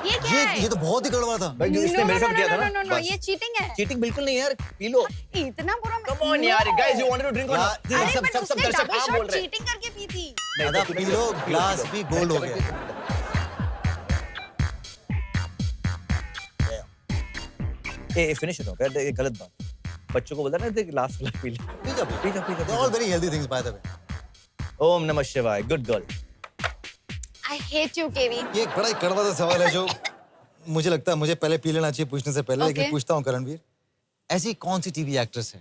ये क्या है? ये तो बहुत ही कड़वा था। भाई इसने मेरे साथ किया था ना। नो, ये चीटिंग है। चीटिंग बिल्कुल नहीं यार, पी लो। इतना बुरा कम ऑन यार, guys you wanted to drink और यार, नॉट? अरे सब बट सब सब उसने दर्शक डबल आप बोल शॉट रहे हैं। चीटिंग करके पी थी। अदा पी लो, ग्लास भी गोल्ड हो गया। ए फिनिश इट ऑफ यार, ये गलत बात। बच्चों को बोलता ना देख लास्ट वाला पी ले। They're all very healthy things, by the way. ओम नमः शिवाय, good girl. I hate you, केवी। ये एक बड़ा ही कड़वा सा सवाल है जो मुझे लगता है मुझे पहले पी लेना चाहिए पूछने से पहले, लेकिन Okay. पूछता हूँ करणवीर, ऐसी कौन सी टीवी एक्ट्रेस है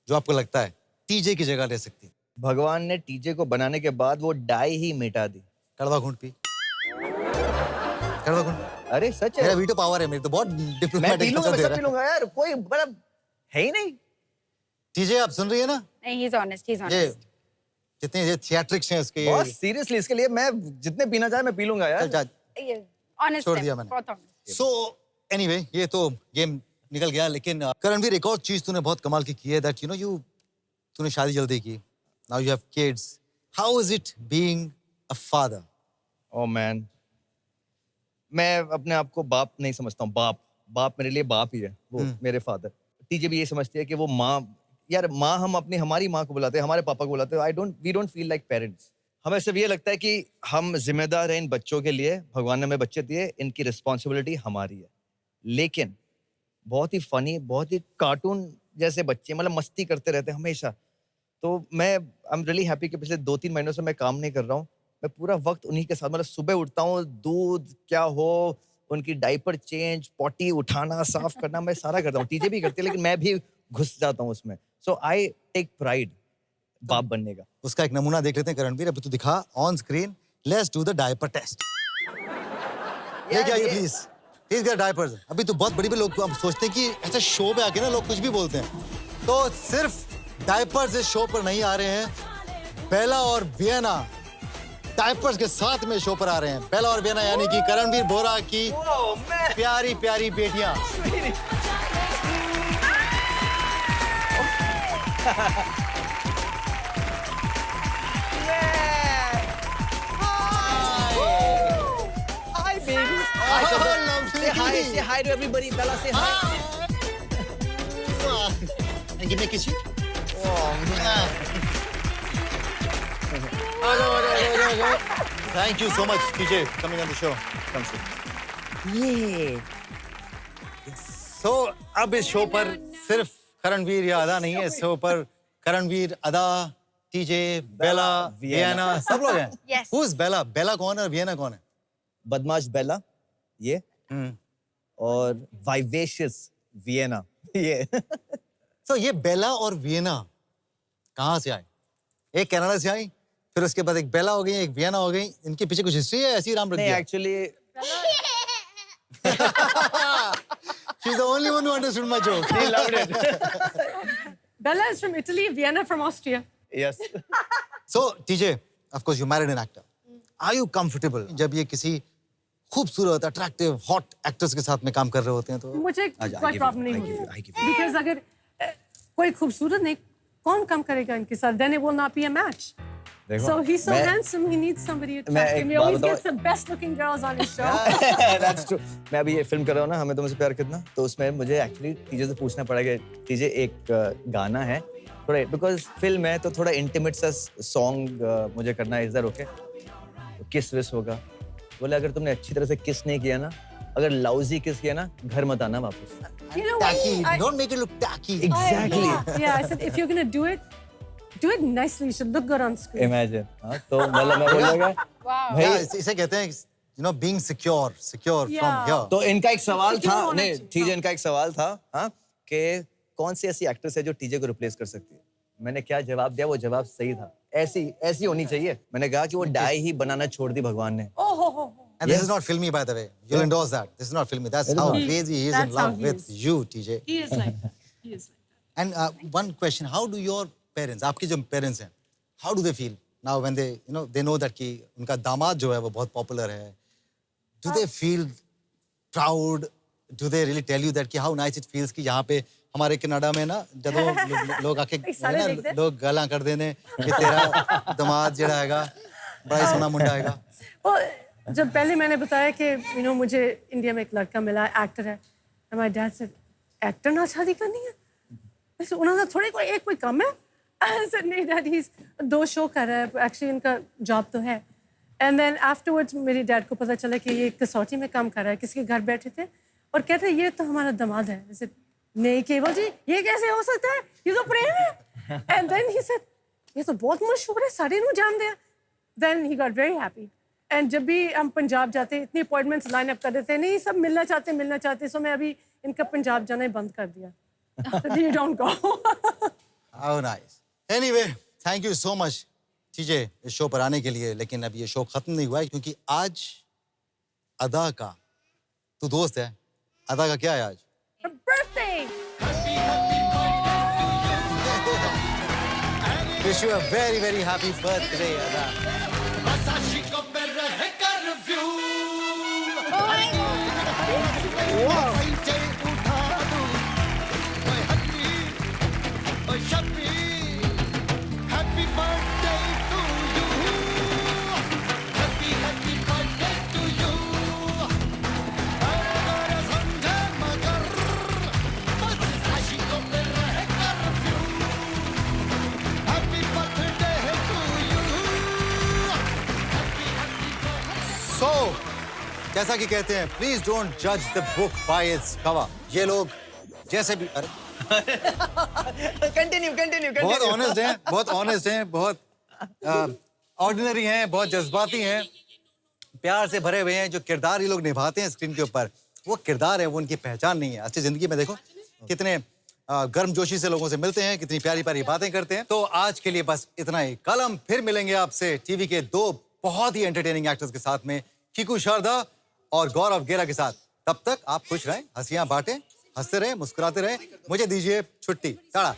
जो आपको लगता है टीजे की जगह ले सकती है? भगवान ने टीजे को बनाने के बाद वो डाई ही मिटा दी। कड़वा घूंट पी। कड़वा घूंट। अरे सच मेरा है, वीटो पावर है, मेरे तो बहुत मैं पी डिप्लोमेटिक लूंगा, आंसर मैं दे सब रहा पी है। लूंगा यार, कोई मतलब है ही नहीं। टीजे आप सुन रही है ना? नहीं, he's honest, he's ये honest। जितने ये थिएट्रिक्स हैं इसके, बहुत सीरियसली इसके लिए मैं जितने पीना चाहे मैं पी लूंगा यार। चल जा। ये honest छोड़ है, दिया मैंने। बहुत honest। सो एनीवे ये तो गेम निकल गया, लेकिन करणवीर एक और चीज तूने बहुत कमाल की है, दैट यू नो तूने शादी जल्दी की, now you have kids, how is it being a father? Oh man, मैं अपने आप को बाप नहीं समझता हूँ। बाप मेरे लिए बाप ही है, वो मेरे फादर। टीजे भी ये समझती है कि वो माँ, यार माँ हम हमारी माँ को बुलाते हैं, हमारे पापा को बुलाते हैं। We don't feel like parents. हमें सिर्फ ये लगता है कि हम जिम्मेदार हैं इन बच्चों के लिए, भगवान ने हमें बच्चे दिए, इनकी रिस्पॉन्सिबिलिटी हमारी है। लेकिन बहुत ही फनी, बहुत ही कार्टून जैसे बच्चे, मतलब मस्ती करते रहते हैं हमेशा। तो मैं आई एम रियली हैप्पी कि पिछले 2-3 महीनों से मैं काम नहीं कर रहा हूँ। मैं पूरा वक्त उन्हीं के साथ, मतलब सुबह उठता हूँ, दूध क्या हो, उनकी डायपर चेंज, पॉटी उठाना, साफ करना, मैं सारा करता हूँ। टीजे भी करती है, लेकिन मैं भी घुस जाता हूँ उसमें। सो आई टेक प्राइड बाप बनने का। उसका एक नमूना देख लेते हैं करणवीर, अभी तू दिखा on screen. Let's do the diaper test. लेके आइए प्लीज। Please get diapers. अभी तो बहुत बड़ी लोग हम सोचते हैं कि ऐसे शो पे आके ना लोग कुछ भी बोलते हैं, तो सिर्फ डायपर्स इस शो पर नहीं आ रहे हैं, बेला और वियना डायपर्स के साथ में शो पर आ रहे हैं। बेला और वियना यानी कि करणवीर बोरा की प्यारी प्यारी बेटियां। Hi baby. Say hi. Say hi to everybody. Bella, say hi. And give me a kiss. Thank you so much, TJ, coming on the show. Come sit. So, अब इस शो पर सिर्फ करणवीर या अदा नहीं है, इस शो पर करणवीर, अदा, टीजे, बेला, वियना सब लोग हैं। Yes. Who is बेला? बेला कौन है और वियना कौन है? बदमाश बेला ये और वाइवेशियस वियना ये। So, ये बेला और वियना कहाँ से आए? एक कनाडा से आई, फिर उसके बाद एक बेला हो गई, एक वियना हो गई। इनके पीछे कुछ हिस्ट्री है, ऐसी नाम रख नहीं दिया? Actually She's the only one who understood my joke. he loved it. Bella is from Italy, Vienna from Austria. Yes. So, TJ, of course, you married an actor. Are you comfortable जब ये किसी खूबसूरत, attractive, hot actors के साथ में काम कर रहे होते हैं तो? मुझे कोई प्रॉब्लम नहीं होती बिकॉज अगर कोई खूबसूरत नहीं कौन काम करेगा इनके साथ then it will not be a match. देखो, So he's so मैं- handsome, he needs somebody मैं attractive. एक He always बात gets the best looking girls on his show. That's true. मैं अभी ये फिल्म कर रहा हूँ ना, हमें तुमसे प्यार कितना, तो उसमें मुझे एक्चुअली टीजे से पूछना पड़ा कि टीजे एक गाना है थोड़ा, बिकॉज फिल्म है तो थोड़ा इंटीमेट सा सॉन्ग मुझे करना है, इज दैट ओके? किस विस होगा। बोले अगर तुमने अच्छी तरह से किस नहीं किया ना अगर लाउजी किस किया ना, घर मत आना वापस। You know what? Tacky. Don't make it look tacky. Exactly. Yeah, I said if you're gonna do it nicely. You should look good on screen. Imagine. हाँ, तो मतलब मैं बोलूँगा भाई Yeah, इसे कहते हैं, being secure from Yeah. here. तो इनका एक सवाल Secure था, होना नहीं चाहिए, टीजे, इनका एक सवाल था, हाँ, कि कौन सी ऐसी एक्ट्रेस है जो टीजे को रिप्लेस कर सकती है। मैंने क्या जवाब दिया, वो जवाब सही था। ऐसी होनी चाहिए। मैंने कहा कि वो डाई ही बनाना छोड़ दी भगवान ने। Oh. And this is not filmy, by the way. You'll endorse that. This is not filmy. That's how crazy he is in That's how love he with is. you, TJ. He is like that. He is like that. And one question: how do your parents, आपके जो parents हैं, how do they feel now when they know that कि उनका दामाद जो है वो बहुत popular है? Do they feel proud? Do they really tell you that कि how nice it feels कि यहाँ पे हमारे कनाडा में ना जब लोग आके सारे देखते हैं। लोग गालां कर देने कि तेरा दामाद जड़ा हैगा बड़ा ही सोना मुंडा हैगा। Well, जब पहले मैंने बताया कि मुझे इंडिया में एक लड़का मिला, एक्टर है, and my dad said, actor ना शादी करनी है? वैसे उन्होंने थोड़े कोई कम है? I said, नहीं डैड, he's 2 शो कर रहा है, एक्चुअली इनका जॉब तो है। And then afterwards मेरे डैड को पता चला कि ये कसौटी में काम कर रहा है, किसी के घर बैठे थे और कहते हैं ये तो हमारा दामाद है। वैसे नहीं केवल जी, ये कैसे हो सकता है? ये तो प्रेम है। And then he said, ये तो बहुत मशहूर है, सारे नू जानते हैं। Then he got very happy. And जब भी हम पंजाब जाते इतनी अपॉइंटमेंट्स लाइन अप कर देते नहीं, सब मिलना चाहते, सो मैं अभी इनका पंजाब जाना ही बंद कर दिया। You don't go. How nice. Anyway, thank you so much, TJ, इस शो पर आने के लिए। लेकिन अब ये शो खत्म नहीं हुआ है क्योंकि आज अदा का, तू दोस्त है, अदा का क्या है आज? Her birthday. Wish you a very very happy birthday, अदा। So, जैसा कि कहते हैं, प्लीज डोंट जज the book by its cover. ये लोग जैसे भी कंटिन्यू बहुत ऑनेस्ट हैं, बहुत ऑर्डिनरी हैं, बहुत जज्बाती हैं, प्यार से भरे हुए हैं। जो किरदार ये लोग निभाते हैं स्क्रीन के ऊपर, वो किरदार है, वो उनकी पहचान नहीं है। असली जिंदगी में देखो कितने गर्मजोशी से लोगों से मिलते हैं, कितनी प्यारी प्यारी बातें करते हैं। तो आज के लिए बस इतना ही। कल हम फिर मिलेंगे आपसे टीवी के 2 बहुत ही एंटरटेनिंग एक्टर्स के साथ में, कीकू शारदा और गौरव गेरा के साथ। तब तक आप खुश रहें, हंसियां बांटें, हंसते रहें, मुस्कुराते रहें। मुझे दीजिए छुट्टी। Tata.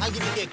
I'll give you cake.